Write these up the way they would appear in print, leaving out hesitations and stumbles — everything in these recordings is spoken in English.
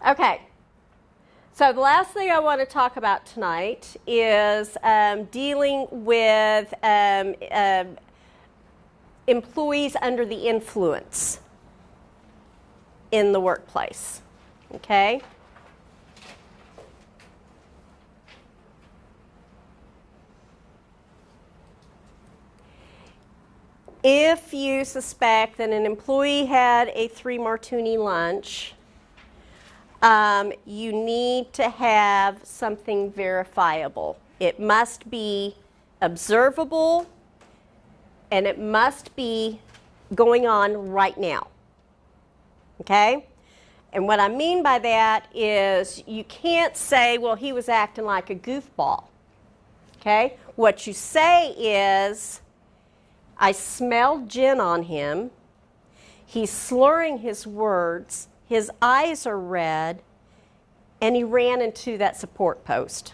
Okay. So the last thing I want to talk about tonight is dealing with employees under the influence in the workplace. Okay? If you suspect that an employee had a 3-martini lunch, you need to have something verifiable. It must be observable, and it must be going on right now. Okay? And what I mean by that is you can't say, well, he was acting like a goofball. Okay? What you say is, I smelled gin on him, he's slurring his words, his eyes are red, and he ran into that support post.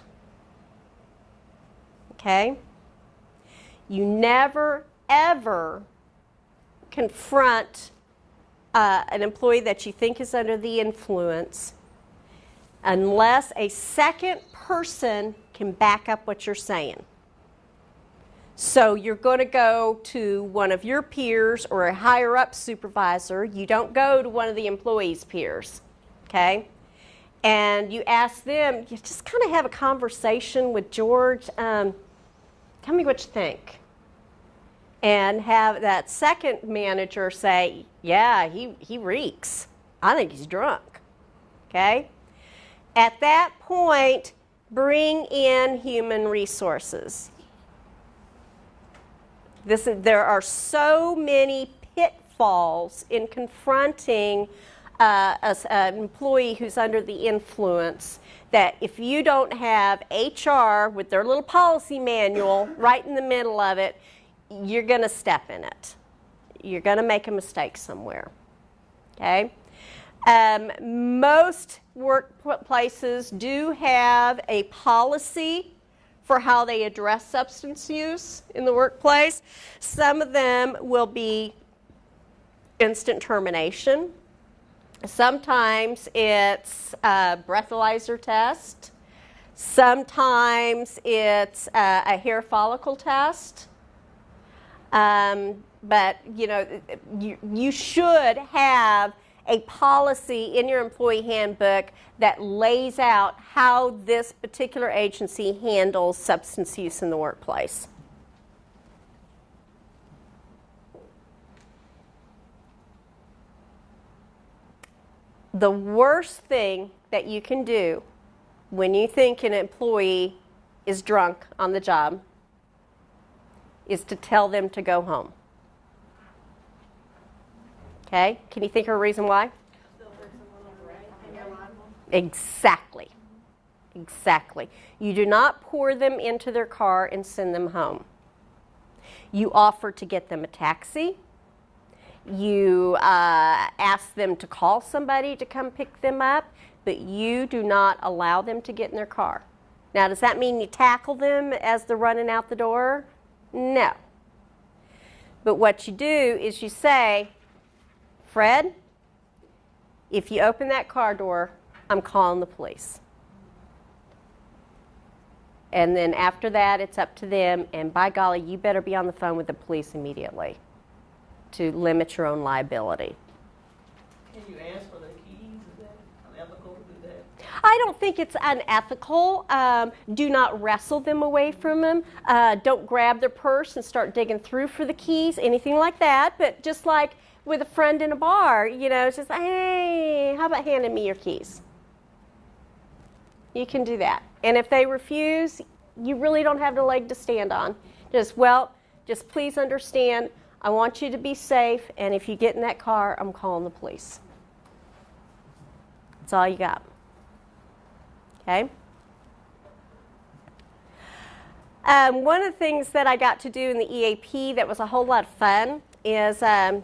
Okay? You never, ever confront an employee that you think is under the influence unless a second person can back up what you're saying. So you're going to go to one of your peers or a higher up supervisor. You don't go to one of the employees' peers, okay? And you ask them, you just kind of have a conversation with George. Tell me what you think. And have that second manager say, yeah, he reeks. I think he's drunk, okay? At that point, bring in human resources. There are so many pitfalls in confronting an employee who's under the influence that if you don't have HR with their little policy manual right in the middle of it, you're going to step in it. You're going to make a mistake somewhere. Okay? Most workplaces do have a policy for how they address substance use in the workplace. Some of them will be instant termination. Sometimes it's a breathalyzer test. Sometimes it's a hair follicle test. But you know, you should have a policy in your employee handbook that lays out how this particular agency handles substance use in the workplace. The worst thing that you can do when you think an employee is drunk on the job is to tell them to go home. Okay? Can you think of a reason why? Exactly. Exactly. You do not pour them into their car and send them home. You offer to get them a taxi. You ask them to call somebody to come pick them up, but you do not allow them to get in their car. Now, does that mean you tackle them as they're running out the door? No. But what you do is you say, Fred, if you open that car door, I'm calling the police. And then after that, it's up to them, and by golly, you better be on the phone with the police immediately to limit your own liability. Can you ask for the keys? Is that unethical to do that? I don't think it's unethical. Do not wrestle them away from them. Don't grab their purse and start digging through for the keys, anything like that. But just like with a friend in a bar, you know, it's just like, hey, how about handing me your keys? You can do that. And if they refuse, you really don't have the leg to stand on. Just please understand, I want you to be safe, and if you get in that car, I'm calling the police. That's all you got. Okay? One of the things that I got to do in the EAP that was a whole lot of fun is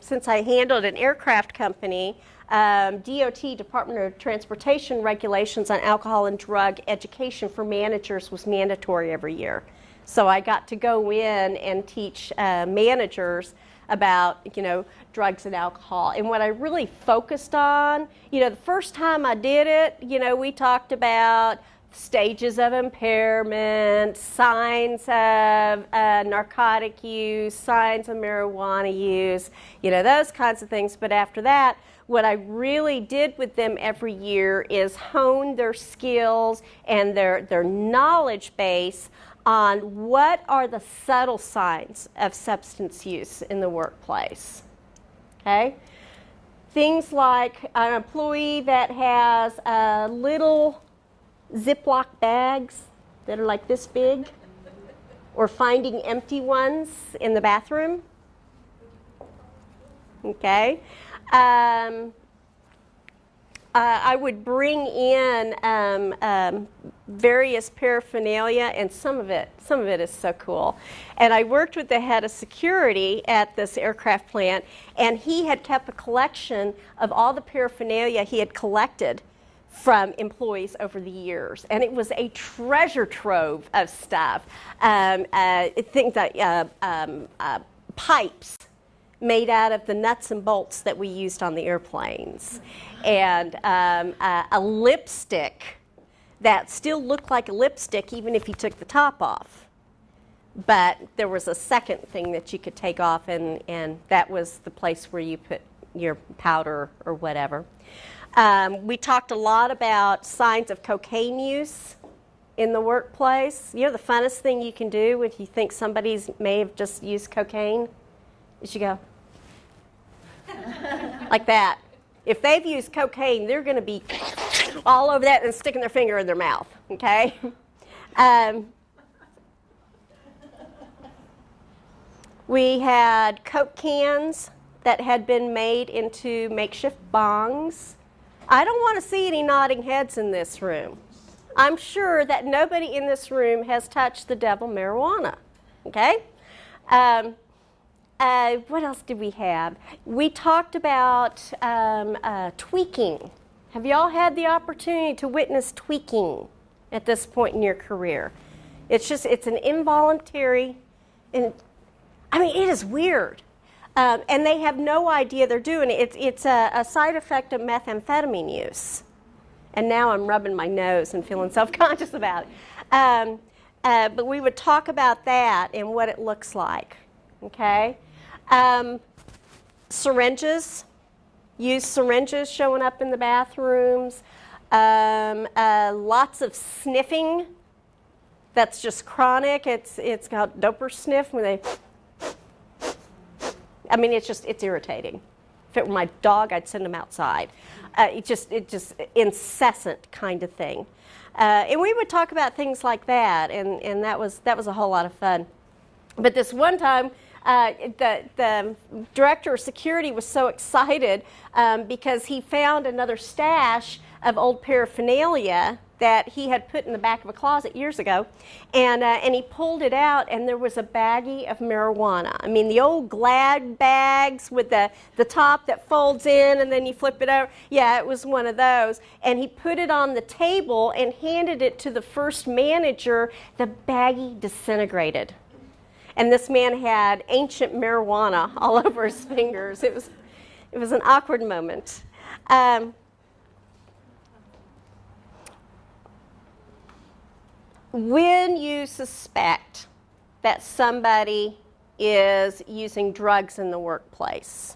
since I handled an aircraft company, DOT, Department of Transportation, regulations on alcohol and drug education for managers was mandatory every year. So I got to go in and teach managers about, drugs and alcohol. And what I really focused on, the first time I did it, we talked about stages of impairment, signs of narcotic use, signs of marijuana use, those kinds of things. But after that, what I really did with them every year is hone their skills and their knowledge base on what are the subtle signs of substance use in the workplace. Okay? Things like an employee that has little Ziploc bags that are like this big, or finding empty ones in the bathroom. Okay? I would bring in various paraphernalia, and some of it is so cool. And I worked with the head of security at this aircraft plant, and he had kept a collection of all the paraphernalia he had collected from employees over the years, and it was a treasure trove of stuff. Things like pipes made out of the nuts and bolts that we used on the airplanes, and a lipstick that still looked like a lipstick even if you took the top off. But there was a second thing that you could take off, and that was the place where you put your powder or whatever. We talked a lot about signs of cocaine use in the workplace. The funnest thing you can do if you think somebody's may have just used cocaine is you go like that. If they've used cocaine, they're going to be all over that and sticking their finger in their mouth, okay? We had Coke cans that had been made into makeshift bongs. I don't want to see any nodding heads in this room. I'm sure that nobody in this room has touched the devil marijuana, okay? What else did we have? We talked about tweaking. Have you all had the opportunity to witness tweaking at this point in your career? It's an involuntary, and I mean, it is weird. And they have no idea they're doing it. It's a side effect of methamphetamine use. And now I'm rubbing my nose and feeling self-conscious about it. But we would talk about that and what it looks like, okay? Syringes, used syringes showing up in the bathrooms. Lots of sniffing that's just chronic. It's called doper sniff, where they, I mean, it's irritating. If it were my dog, I'd send him outside. It's just incessant kind of thing. And we would talk about things like that, and that was a whole lot of fun. But this one time, the director of security was so excited because he found another stash of old paraphernalia that he had put in the back of a closet years ago, and he pulled it out, and there was a baggie of marijuana. I mean, the old Glad bags with the top that folds in and then you flip it over. Yeah, it was one of those. And he put it on the table and handed it to the first manager. The baggie disintegrated. And this man had ancient marijuana all over his fingers. It was an awkward moment. When you suspect that somebody is using drugs in the workplace,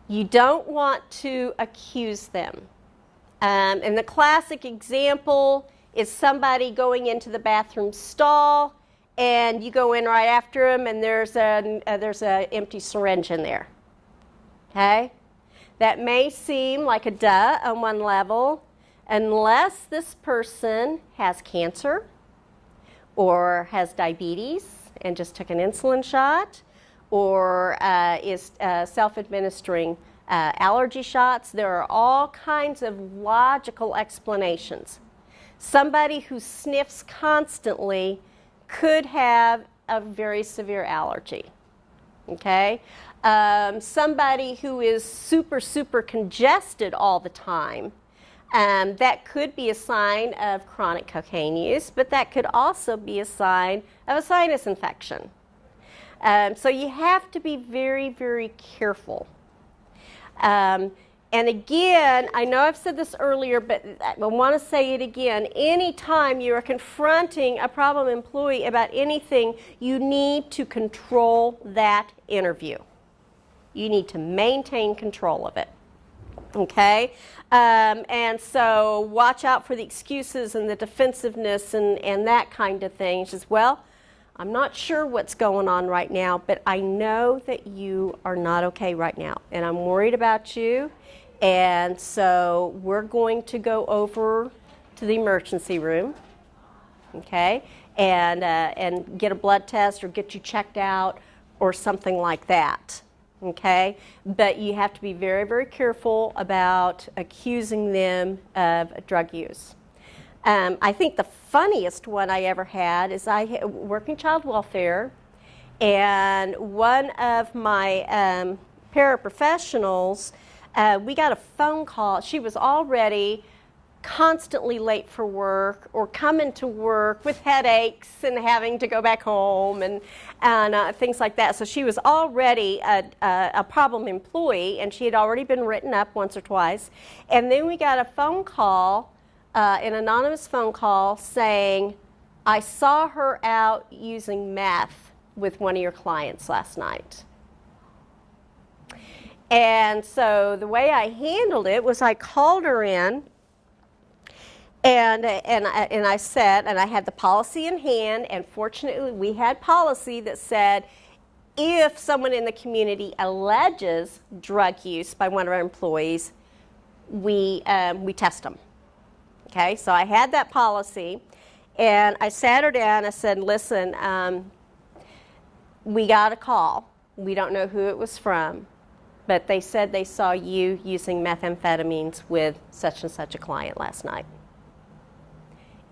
you don't want to accuse them. And the classic example is somebody going into the bathroom stall, and you go in right after them, and there's an empty syringe in there. Okay? That may seem like a duh on one level, unless this person has cancer or has diabetes and just took an insulin shot, or is self-administering allergy shots. There are all kinds of logical explanations. Somebody who sniffs constantly could have a very severe allergy. Okay? Somebody who is super congested all the time, that could be a sign of chronic cocaine use, but that could also be a sign of a sinus infection. So you have to be very, very careful. And again, I know I've said this earlier, but I want to say it again. Anytime you are confronting a problem employee about anything, you need to control that interview. You need to maintain control of it. Okay? And so watch out for the excuses and the defensiveness and that kind of thing. She says, well, I'm not sure what's going on right now, but I know that you are not okay right now, and I'm worried about you. And so we're going to go over to the emergency room, okay, and get a blood test or get you checked out or something like that, okay? But you have to be very, very careful about accusing them of drug use. I think the funniest one I ever had is I work in child welfare, and one of my paraprofessionals, we got a phone call. She was already constantly late for work or coming to work with headaches and having to go back home and things like that. So she was already a problem employee, and she had already been written up once or twice. And then we got a phone call, an anonymous phone call saying, I saw her out using meth with one of your clients last night. And so the way I handled it was I called her in, and I said, and I had the policy in hand, and fortunately we had policy that said if someone in the community alleges drug use by one of our employees, we test them. Okay, so I had that policy, and I sat her down. I said, listen, we got a call. We don't know who it was from, but they said they saw you using methamphetamines with such and such a client last night.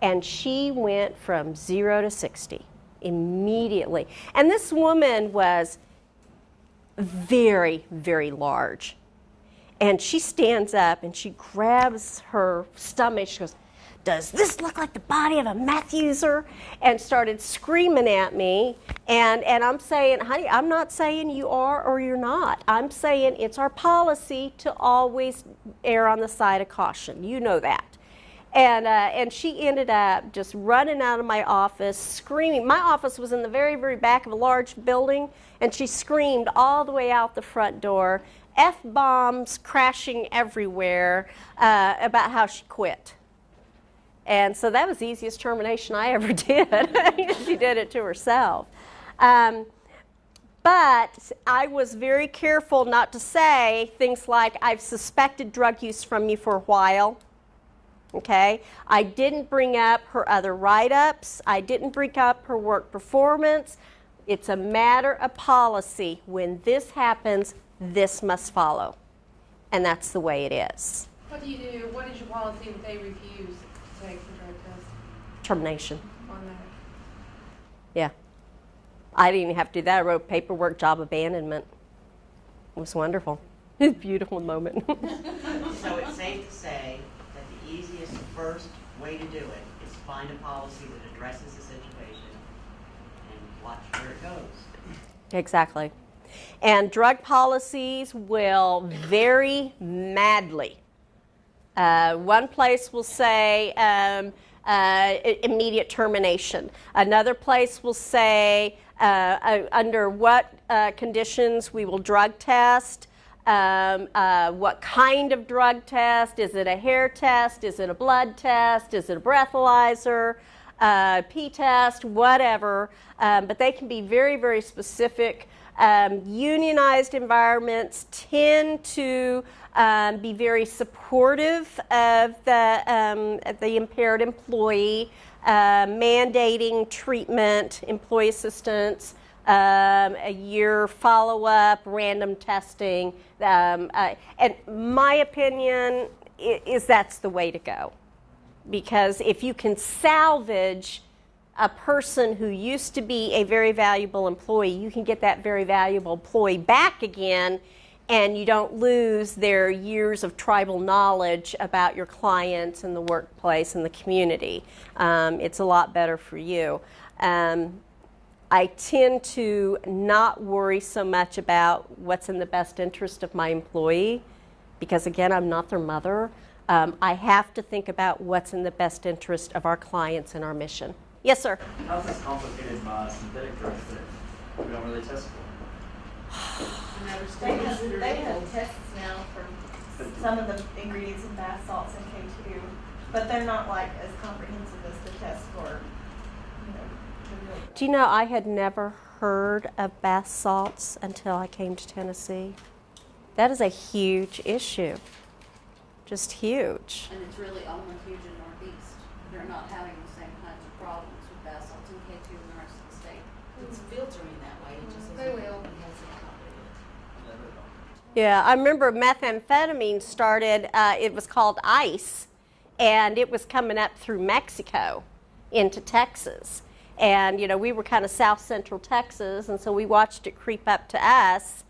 And she went from 0 to 60 immediately. And this woman was very, very large. And she stands up and she grabs her stomach. She goes, does this look like the body of a meth user? And started screaming at me. And I'm saying, honey, I'm not saying you are or you're not. I'm saying it's our policy to always err on the side of caution. You know that. And she ended up just running out of my office, screaming. My office was in the very, very back of a large building, and she screamed all the way out the front door, F-bombs crashing everywhere, about how she quit. And so that was the easiest termination I ever did. She did it to herself. But I was very careful not to say things like, I've suspected drug use from you for a while. Okay, I didn't bring up her other write-ups. I didn't bring up her work performance. It's a matter of policy. When this happens, this must follow. And that's the way it is. What do you do? What is your policy if they refuse to take the drug test? Termination. On that? Yeah. I didn't even have to do that. I wrote paperwork, job abandonment. It was wonderful. It was a beautiful moment. So it's safe to say that the easiest first way to do it is find a policy that addresses the situation and watch where it goes. Exactly. And drug policies will vary madly. One place will say immediate termination. Another place will say under what conditions we will drug test. What kind of drug test? Is it a hair test? Is it a blood test? Is it a breathalyzer? P-test? Whatever. But they can be very, very specific. Unionized environments tend to be very supportive of the impaired employee, mandating treatment, employee assistance, a year follow-up, random testing. And my opinion is that's the way to go. Because if you can salvage a person who used to be a very valuable employee, you can get that very valuable employee back again, and you don't lose their years of tribal knowledge about your clients and the workplace and the community. It's a lot better for you. I tend to not worry so much about what's in the best interest of my employee because, again, I'm not their mother. I have to think about what's in the best interest of our clients and our mission. Yes, sir? How's this complicated by synthetic drugs that we don't really test for? They have tests now for some of the ingredients in bath salts and K2, but they're not like as comprehensive as the test for, you know, the real. Do you know I had never heard of bath salts until I came to Tennessee? That is a huge issue. Just huge. And it's really only huge in Northeast. They're not having the same kinds of problems with bath salts and K2 in the rest of the state. It's filtering that way, it just They isn't. will. Yeah, I remember methamphetamine started, it was called ICE, and it was coming up through Mexico into Texas. And, you know, we were kind of south central Texas, and so we watched it creep up to us.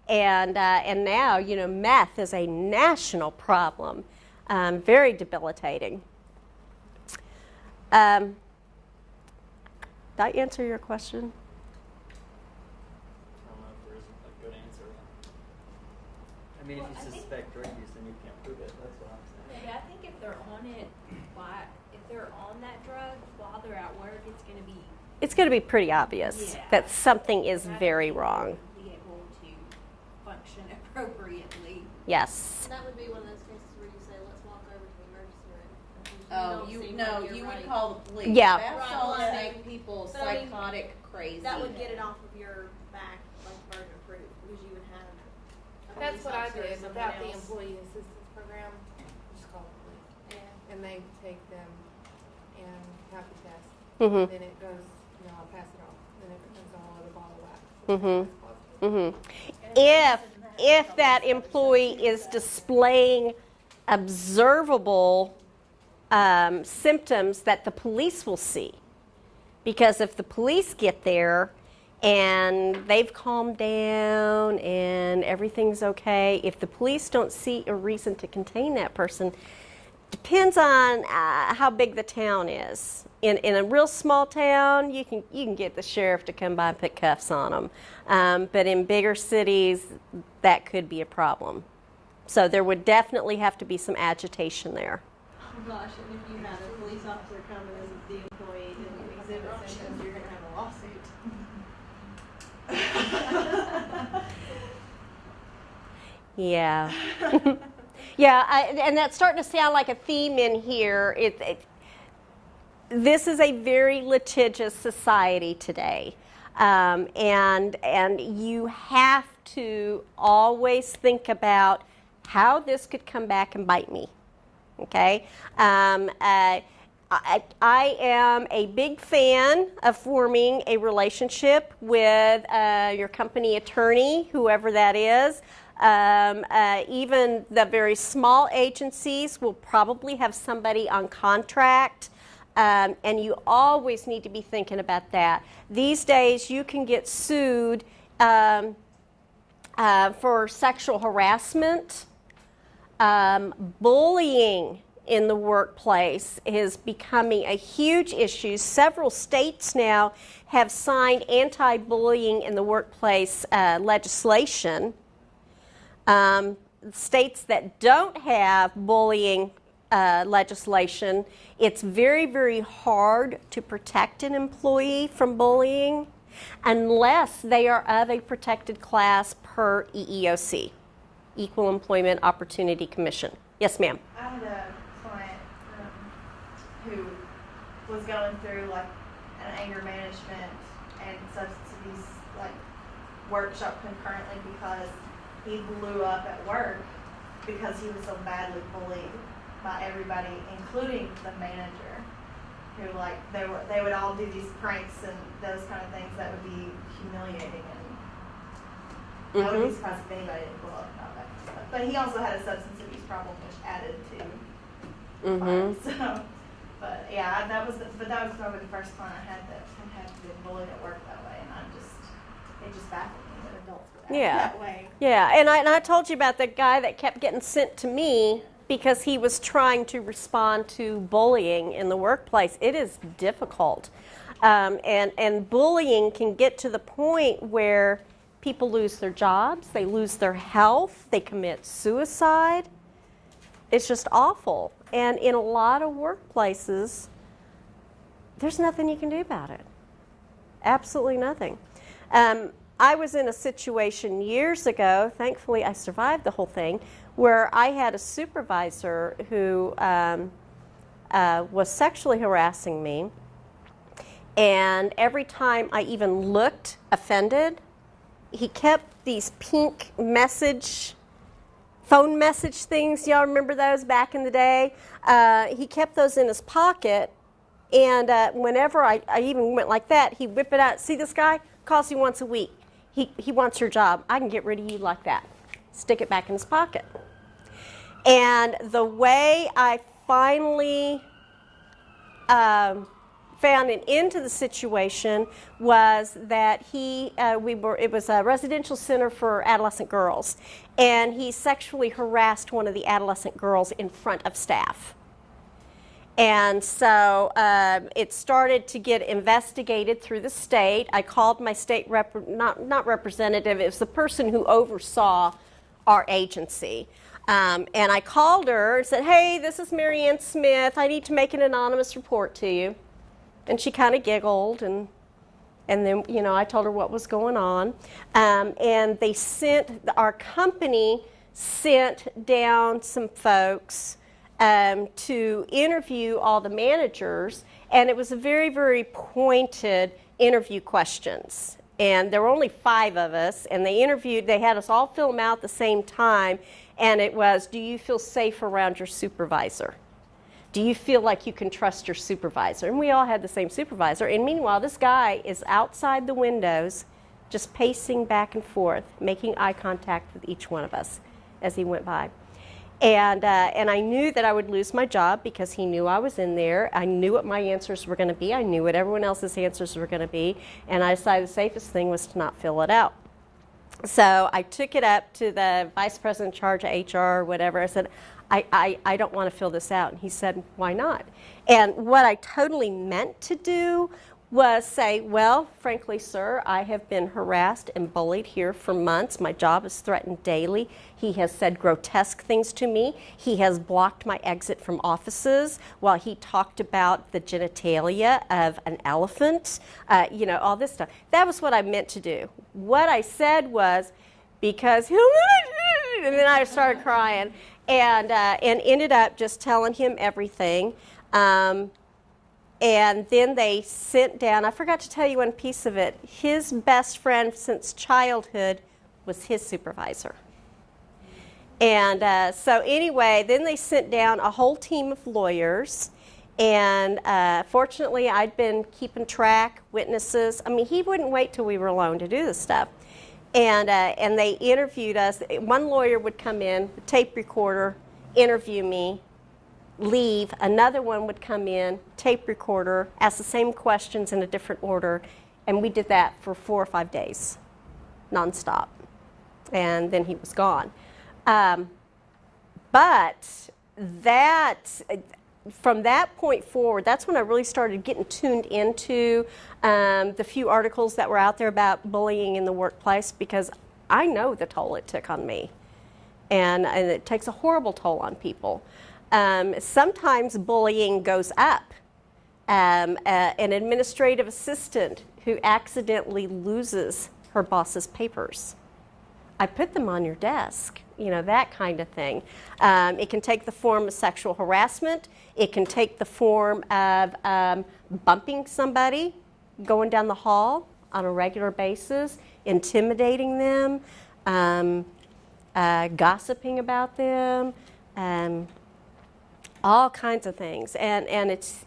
And now, you know, meth is a national problem, very debilitating. Did I answer your question? I don't know if there isn't a good answer. I mean, if you suspect drug use, then you can't prove it. That's what I'm saying. Yeah, I think if they're on it, if they're on that drug while they're at work, It's going to be pretty obvious Yeah. that something is I very think wrong. Be able to function appropriately. Yes. That would be one of those cases where you say, let's walk over to the emergency room. Oh, don't you seem no, like you're you right. would call the police. Yeah. Bath Right, salts well, make people but I mean, psychotic, crazy. That would get it off of your back, like burden of proof, because you would have a That's police what I officer or did someone without the else. employee assistance program. Just call the police. Yeah. And they take them and have the test. Mhm. Then it goes, you know, I'll pass it off. Then it becomes a whole other ball of wax. Mhm. Positive. If that employee is displaying observable symptoms that the police will see, because if the police get there and they've calmed down and everything's okay, if the police don't see a reason to contain that person, depends on how big the town is. In a real small town, you can get the sheriff to come by and put cuffs on them. But in bigger cities, that could be a problem. So there would definitely have to be some agitation there. Oh gosh, and if you had a police officer come as the employee and exhibit symptoms, you're gonna have a lawsuit. Yeah. Yeah, and that's starting to sound like a theme in here. This is a very litigious society today. And you have to always think about how this could come back and bite me. Okay? I am a big fan of forming a relationship with your company attorney, whoever that is. Even the very small agencies will probably have somebody on contract. And you always need to be thinking about that. These days, you can get sued for sexual harassment. Bullying in the workplace is becoming a huge issue. Several states now have signed anti-bullying in the workplace legislation. States that don't have bullying legislation, it's very, very hard to protect an employee from bullying unless they are of a protected class per EEOC, Equal Employment Opportunity Commission. Yes, ma'am. I had a client who was going through like an anger management and substance abuse like workshop concurrently because he blew up at work because he was so badly bullied by everybody, including the manager, who like they would all do these pranks and those kind of things that would be humiliating, and I would be surprised if anybody didn't blow up about that stuff. But he also had a substance abuse problem, which added to fire. So, but yeah, that was probably the first client I had that had been bullied at work that way, and it just baffled me that adults would act that way. Yeah, and I told you about the guy that kept getting sent to me because he was trying to respond to bullying in the workplace. It is difficult. And bullying can get to the point where people lose their jobs, they lose their health, they commit suicide. It's just awful. And in a lot of workplaces, there's nothing you can do about it. Absolutely nothing. I was in a situation years ago, thankfully I survived the whole thing, where I had a supervisor who was sexually harassing me. And every time I even looked offended, he kept these pink phone message things. Y'all remember those back in the day? He kept those in his pocket. And whenever I even went like that, he'd whip it out. See this guy? Calls you once a week. He wants your job. I can get rid of you like that. Stick it back in his pocket. And the way I finally found an end to the situation was that it was a residential center for adolescent girls, and he sexually harassed one of the adolescent girls in front of staff. And so it started to get investigated through the state. I called my state not representative, it was the person who oversaw our agency. And I called her and said, hey, this is Mary Ann Smith. I need to make an anonymous report to you. And she kind of giggled, and then, you know, I told her what was going on. And our company sent down some folks to interview all the managers, and it was a very, very pointed interview questions. And there were only 5 of us, and they had us all fill them out at the same time, and it was, do you feel safe around your supervisor? Do you feel like you can trust your supervisor? And we all had the same supervisor, and meanwhile, this guy is outside the windows, just pacing back and forth, making eye contact with each one of us as he went by. And I knew that I would lose my job because he knew I was in there. I knew what my answers were going to be. I knew what everyone else's answers were going to be. And I decided the safest thing was to not fill it out. So I took it up to the vice president in charge of HR or whatever. I said, I don't want to fill this out. And he said, why not? And what I totally meant to do was say, well, frankly, sir, I have been harassed and bullied here for months. My job is threatened daily. He has said grotesque things to me. He has blocked my exit from offices while he talked about the genitalia of an elephant, you know, all this stuff. That was what I meant to do. What I said was, because he'll, and then I started crying, and ended up just telling him everything. And then they sent down, I forgot to tell you one piece of it, his best friend since childhood was his supervisor. And so anyway, then they sent down a whole team of lawyers, and fortunately I'd been keeping track, witnesses. I mean, he wouldn't wait till we were alone to do this stuff. And they interviewed us. One lawyer would come in, a tape recorder, interview me, leave. Another one would come in, tape recorder, ask the same questions in a different order, and we did that for 4 or 5 days, nonstop. And then he was gone. But from that point forward, that's when I really started getting tuned into the few articles that were out there about bullying in the workplace, because I know the toll it took on me. And it takes a horrible toll on people. Sometimes bullying goes up. An administrative assistant who accidentally loses her boss's papers. I put them on your desk, you know, that kind of thing. It can take the form of sexual harassment. It can take the form of bumping somebody, going down the hall on a regular basis, intimidating them, gossiping about them, all kinds of things. And it's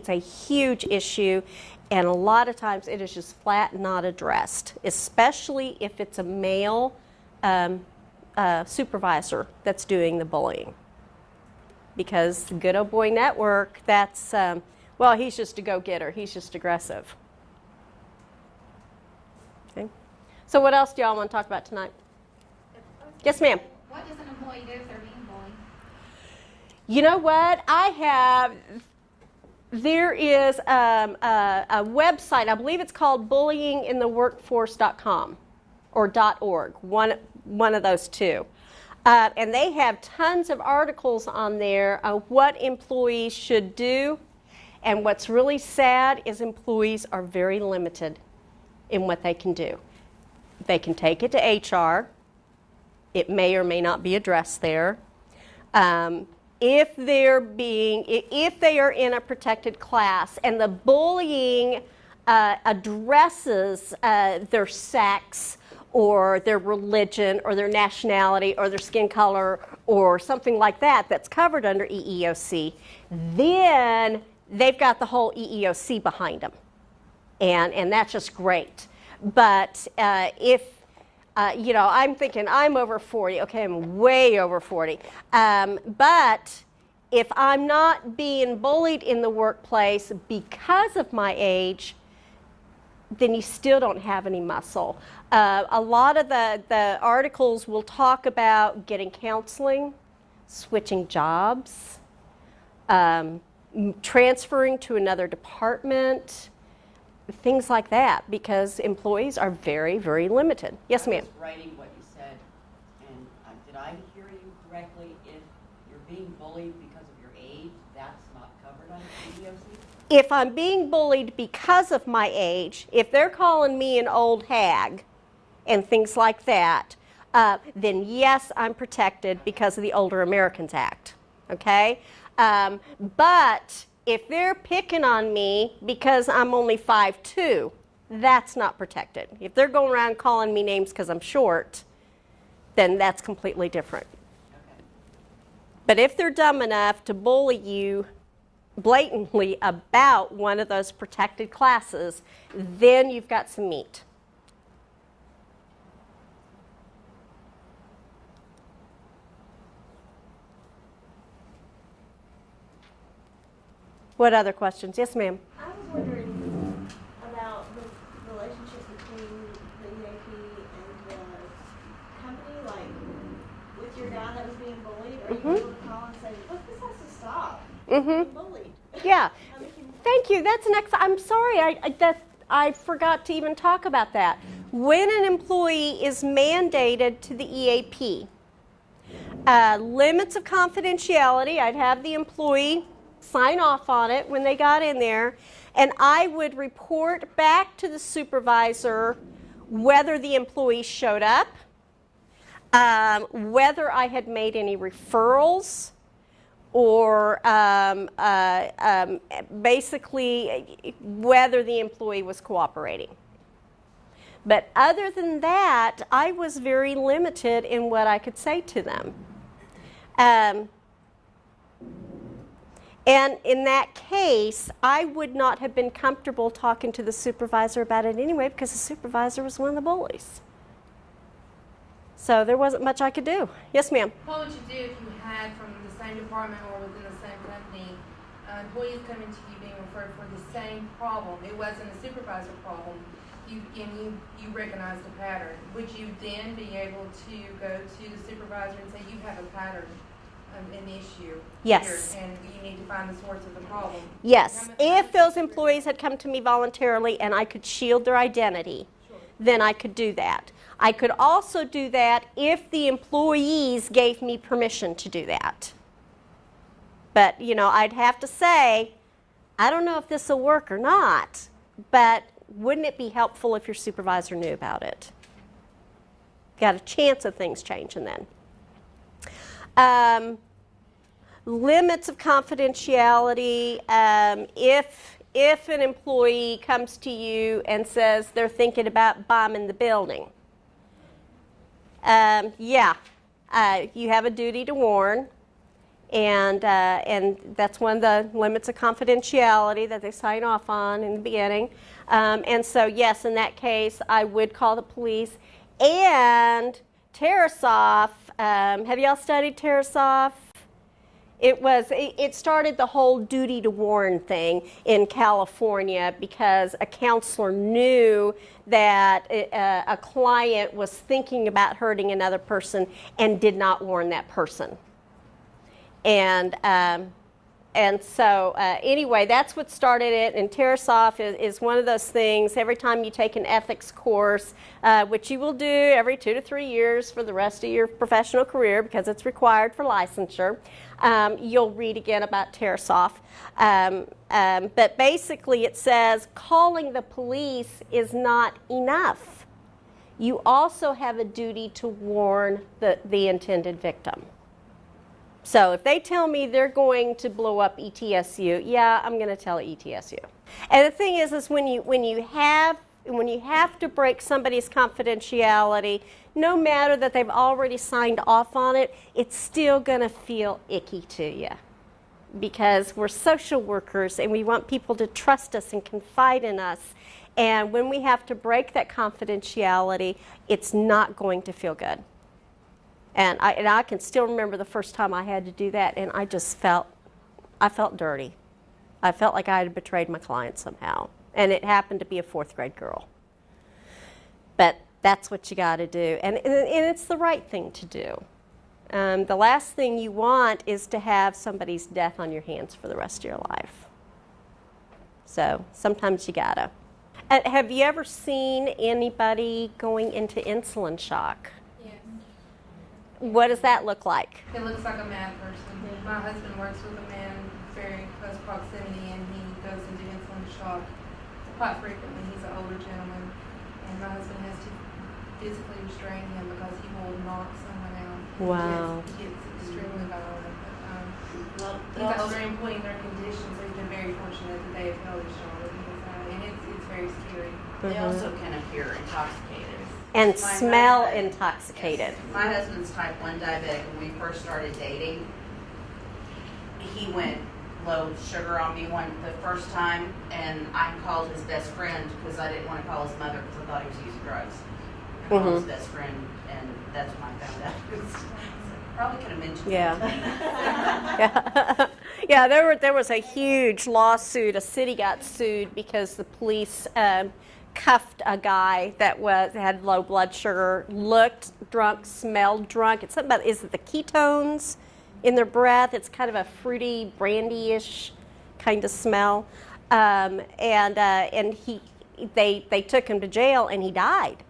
a huge issue, and a lot of times it is just flat not addressed, especially if it's a male supervisor that's doing the bullying. Because the good old boy network, that's, well, he's just a go-getter. He's just aggressive. Okay. So what else do y'all want to talk about tonight? Yes, ma'am. What does an employee do if they're being bullied? You know what? I have there is a website, I believe it's called bullyingintheworkforce.com or .org, one of those two. And they have tons of articles on there on what employees should do. And what's really sad is employees are very limited in what they can do. They can take it to HR. It may or may not be addressed there. If they are in a protected class and the bullying addresses their sex or their religion or their nationality or their skin color or something like that that's covered under EEOC, then they've got the whole EEOC behind them. And that's just great. But if I'm thinking I'm over 40. Okay, I'm way over 40. But if I'm not being bullied in the workplace because of my age, then you still don't have any muscle. A lot of the articles will talk about getting counseling, switching jobs, transferring to another department, things like that, because employees are very, very limited. Yes, ma'am. I was writing what you said, and did I hear you correctly? If you're being bullied because of your age, that's not covered under EEOC? If I'm being bullied because of my age, if they're calling me an old hag and things like that, then yes, I'm protected because of the Older Americans Act, okay? But if they're picking on me because I'm only 5'2", that's not protected. If they're going around calling me names because I'm short, then that's completely different. Okay. But if they're dumb enough to bully you blatantly about one of those protected classes, then you've got some meat. What other questions? Yes, ma'am. I was wondering about the relationship between the EAP and the company, like with your guy that was being bullied, are you able to call and say, look, this has to stop, being bullied? Yeah. Thank you. That's an I'm sorry, I forgot to even talk about that. When an employee is mandated to the EAP, limits of confidentiality, I'd have the employee sign off on it when they got in there, and I would report back to the supervisor whether the employee showed up, whether I had made any referrals, or basically whether the employee was cooperating. But other than that, I was very limited in what I could say to them. And in that case, I would not have been comfortable talking to the supervisor about it anyway, because the supervisor was one of the bullies. So there wasn't much I could do. Yes, ma'am. What would you do if you had from the same department or within the same company employees coming to you being referred for the same problem? It wasn't a supervisor problem. You recognized a pattern. Would you then be able to go to the supervisor and say, you have a pattern, an issue Yes. here, and you need to find the source of the problem? Yes. If those employees had come to me voluntarily and I could shield their identity, then I could do that. I could also do that if the employees gave me permission to do that. But, I'd have to say, I don't know if this will work or not, but wouldn't it be helpful if your supervisor knew about it? Got a chance of things changing then. Limits of confidentiality. If an employee comes to you and says they're thinking about bombing the building, you have a duty to warn, and that's one of the limits of confidentiality that they sign off on in the beginning. And so, yes, in that case, I would call the police. And TerraSoft, have y'all studied TerraSoft? It started the whole duty to warn thing in California because a counselor knew that a client was thinking about hurting another person and did not warn that person. And And so anyway, that's what started it. And TerraSoft is one of those things. Every time you take an ethics course, which you will do every 2 to 3 years for the rest of your professional career because it's required for licensure, you'll read again about TerraSoft. But basically it says calling the police is not enough. You also have a duty to warn the intended victim. So if they tell me they're going to blow up ETSU, yeah, I'm going to tell ETSU. And the thing is when you have to break somebody's confidentiality, no matter that they've already signed off on it, it's still going to feel icky to you. Because we're social workers and we want people to trust us and confide in us. And when we have to break that confidentiality, it's not going to feel good. And I can still remember the first time I had to do that, and I felt dirty. I felt like I had betrayed my client somehow. And it happened to be a 4th grade girl. But that's what you got to do. And it's the right thing to do. The last thing you want is to have somebody's death on your hands for the rest of your life. So sometimes you got to. Have you ever seen anybody going into insulin shock? What does that look like? It looks like a mad person. My husband works with a man very close proximity, and he goes into insulin shock quite frequently. He's an older gentleman, and my husband has to physically restrain him because he will knock someone out. Wow. He gets extremely violent. Well, He's an older employee in their condition, so he's been very fortunate that they have held his shoulder. And it's very scary. They also can appear intoxicated. And My smell husband- intoxicated. Yes. My husband's type 1 diabetic. When we first started dating, he went low sugar on me the first time, and I called his best friend because I didn't want to call his mother because I thought he was using drugs. I called his best friend, and that's when I found out. Probably could have mentioned Yeah. Yeah, there was a huge lawsuit. A city got sued because the police cuffed a guy that had low blood sugar, looked drunk, smelled drunk. It's something about, is it the ketones in their breath? It's kind of a fruity, brandy-ish kind of smell. And they took him to jail, and he died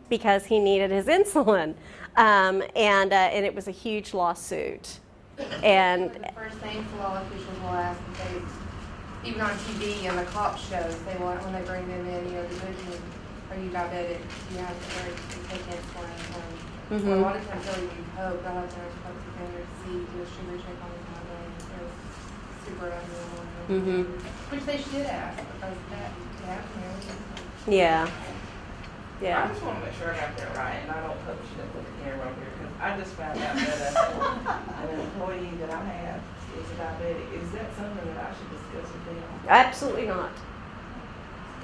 because he needed his insulin. And it was a huge lawsuit. And the first things the law officials will ask if they, even on TV and the cop shows, they will, when they bring them in, the judge, are you diabetic? Do you have to take insulin? Or a lot of times they'll even poke. They'll have to poke the finger to see, do a sugar check on the blood. They're super abnormal. Which they should ask because that happens. yeah. I Yeah. just want to make sure I got that right, and I don't publish it with the camera over here, because I just found out that an employee that I have is a diabetic. Is that something that I should discuss with them? Absolutely not.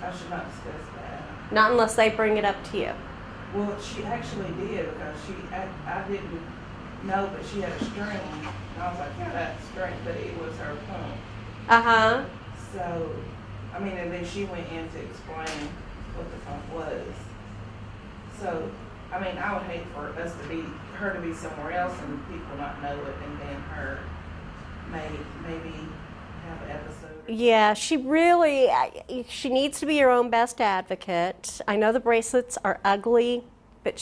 I should not discuss that. Not unless they bring it up to you. Well, she actually did, because I didn't know, but she had a string, and I was like, yeah, that's string, but it was her pump. Uh-huh. So, I mean, and then she went in to explain what the pump was. So, I mean, I would hate for her to be somewhere else and people not know it, and then her maybe have an episode. Yeah, she needs to be her own best advocate. I know the bracelets are ugly, but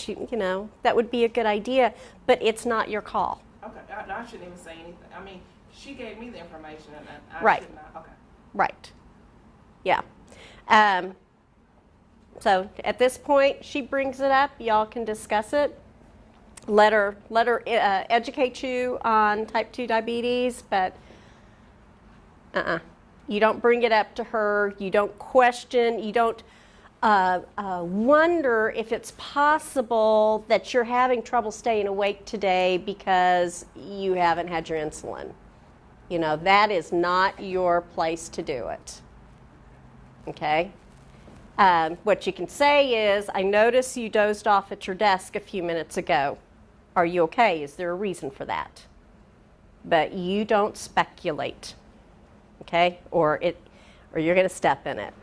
that would be a good idea, but it's not your call. Okay, I shouldn't even say anything. I mean, she gave me the information, and I Right. should not. Okay. Right. Yeah. So at this point, she brings it up. Y'all can discuss it. Let her educate you on type 2 diabetes, but you don't bring it up to her. You don't question. You don't wonder if it's possible that you're having trouble staying awake today because you haven't had your insulin. That is not your place to do it. Okay? What you can say is, I noticed you dozed off at your desk a few minutes ago. Are you okay? Is there a reason for that? But you don't speculate, okay? Or you're going to step in it.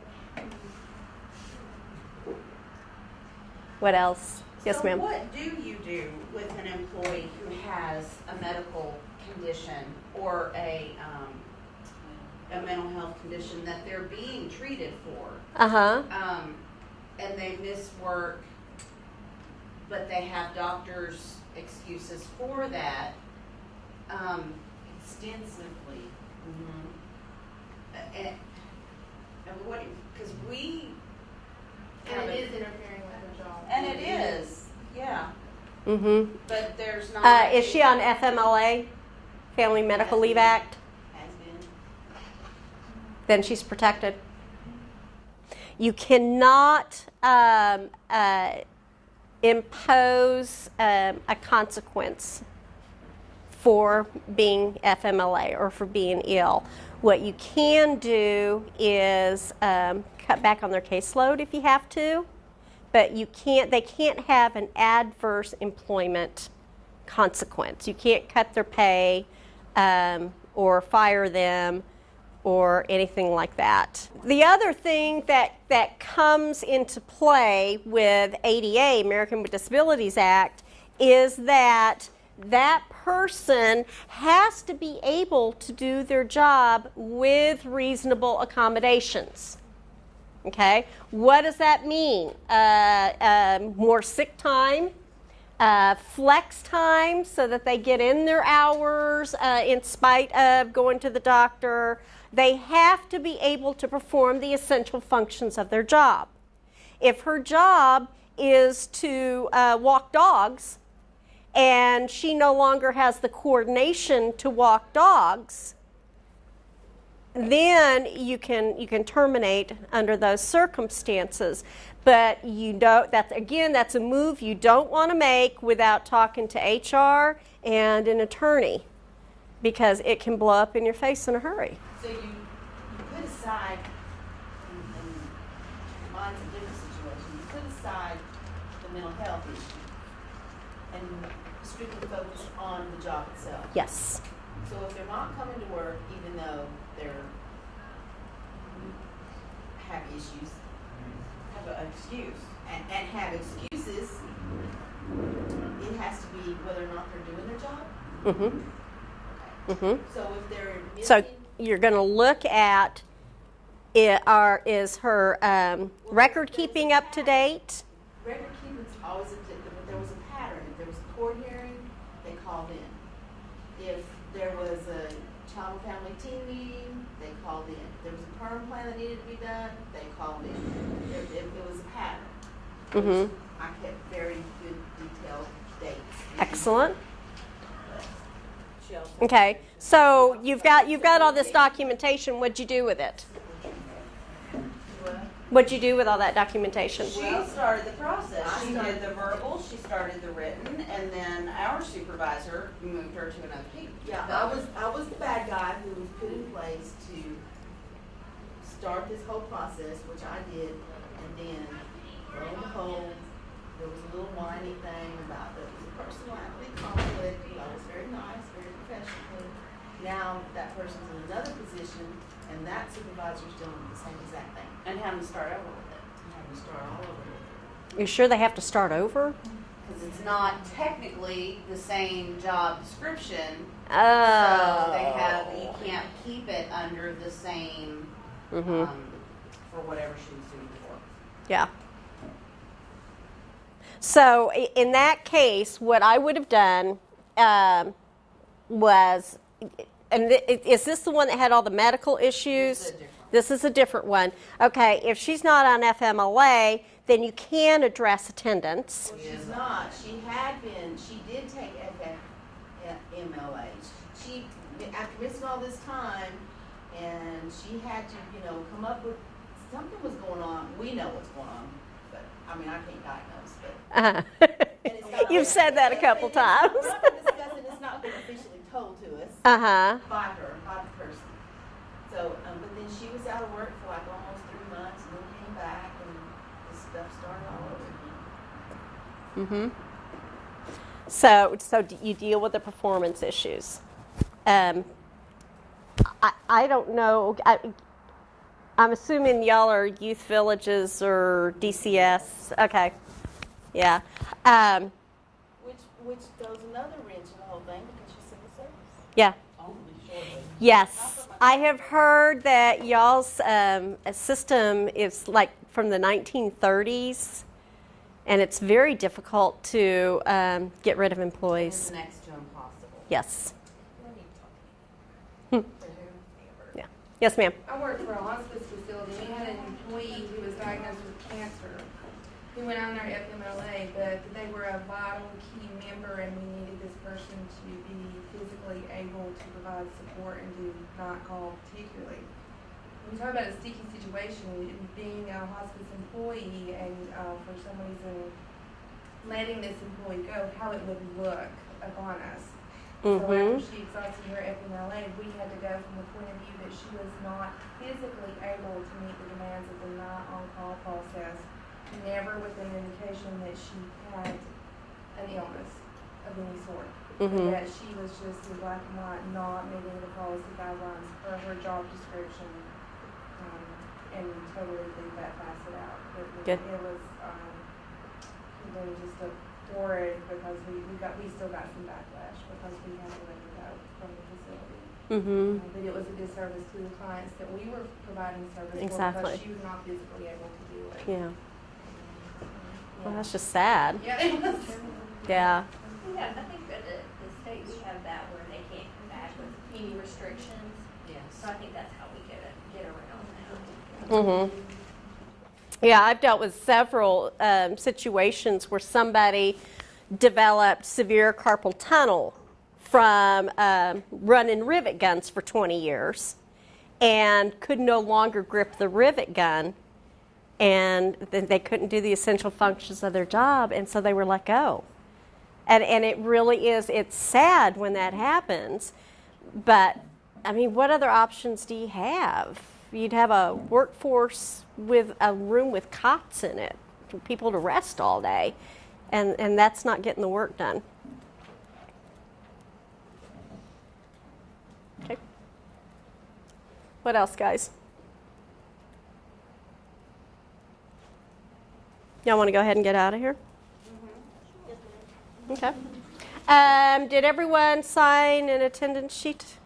What else? Yes, So ma'am. what do you do with an employee who has a medical condition or a a mental health condition that they're being treated for. Uh-huh. And they miss work, but they have doctors' excuses for that. Extensively. And what, because we. And it is interfering with their job. And it is, yeah. Mm-hmm. But there's not. Is she on FMLA, Family Medical Leave Act? Has been. Then she's protected. You cannot impose a consequence for being FMLA or for being ill. What you can do is cut back on their caseload if you have to, but they can't have an adverse employment consequence. You can't cut their pay or fire them or anything like that. The other thing that comes into play with ADA, American with Disabilities Act, is that person has to be able to do their job with reasonable accommodations. Okay? What does that mean? More sick time, flex time so that they get in their hours in spite of going to the doctor. They have to be able to perform the essential functions of their job. If her job is to walk dogs, and she no longer has the coordination to walk dogs, then you can terminate under those circumstances. But that's a move you don't want to make without talking to HR and an attorney, because it can blow up in your face in a hurry. So you put aside, and mine's a different situation, you put aside the mental health issue and strictly focus on the job itself. Yes. So if they're not coming to work, even though they're have issues, have an excuse, and have excuses, it has to be whether or not they're doing their job. Mm-hmm. Okay. Mm-hmm. So if they're missing, So you're going to look at is her record keeping up to date? record keeping's always but there was a pattern. If there was a court hearing, they called in. If there was a child and family team meeting, they called in. If there was a perm plan that needed to be done, they called in. If it was a pattern. Mm-hmm. I kept very good detailed dates. Excellent. She also- Okay, so you've got all this documentation. What'd you do with it? What'd you do with all that documentation? She started the process. She did the verbal, she started the written, and then our supervisor moved her to another team. Yeah, I was the bad guy who was put in place to start this whole process, which I did, and then lo and behold, there was a little whiny thing about that was a personality conflict. I was very nice, very professional. Now that person's in another position, and that supervisor's doing the same exact thing. And having to start over with it. You have to start all over with You sure they have to start over? Because it's not technically the same job description. Oh. So you can't keep it under the same, Mm-hmm. For whatever she was doing before. Yeah. So in that case, what I would have done was, and is this the one that had all the medical issues? This is a different one. Okay, if she's not on FMLA, then you can address attendance. Well, she's not. She had been. She did take FMLA. She, after missing all this time, and she had to, come up with something was going on. We know what's going on, but I mean, I can't diagnose. But and it's not You've said that a couple times. We're not going to discuss it. It's not been officially told to us Uh-huh. by her, by the person. So, but then she was out of work for like almost 3 months, and then came back, and this stuff started all over again. Mm-hmm. So you deal with the performance issues. I don't know. I'm assuming y'all are youth villages or DCS. Okay. Yeah. Which throws another wrench in the whole thing because she's civil service. Yeah. Only shortly. Yes. I have heard that y'all's system is like from the 1930s, and it's very difficult to get rid of It's employees. next to impossible. Yes. For who? Yeah. Yes, ma'am. I worked for a hospice facility. We had an employee who was diagnosed with cancer. He went on their FMLA, but they were a vital key member, and we needed this person to be physically able to provide support and do not call particularly. When you talk about a sticky situation, being a hospice employee and for some reason letting this employee go, how it would look upon us. So after she exhausted her FMLA, we had to go from the point of view that she was not physically able to meet the demands of the not on-call process, never with an indication that she had an illness of any sort. That she was just in black and white, not meeting the policy guidelines for her job description, and totally leave that facet out. Good. It was just a horrid, because we still got some backlash because we had to let her go from the facility. But it was a disservice to the clients that we were providing service for, because she was not physically able to do it. Yeah. Well, that's just sad. Yeah, it was. Yeah. Yeah, I think that the state, we have that where they can't come back with any restrictions. Yes. So I think that's how we get around that. Yeah, I've dealt with several situations where somebody developed severe carpal tunnel from running rivet guns for 20 years and could no longer grip the rivet gun, and then they couldn't do the essential functions of their job, and so they were let go. And it really is, it's sad when that happens, but I mean, what other options do you have? You'd have a workforce with a room with cots in it for people to rest all day, and that's not getting the work done. Okay. What else, guys? Y'all want to go ahead and get out of here? Okay. Did everyone sign an attendance sheet?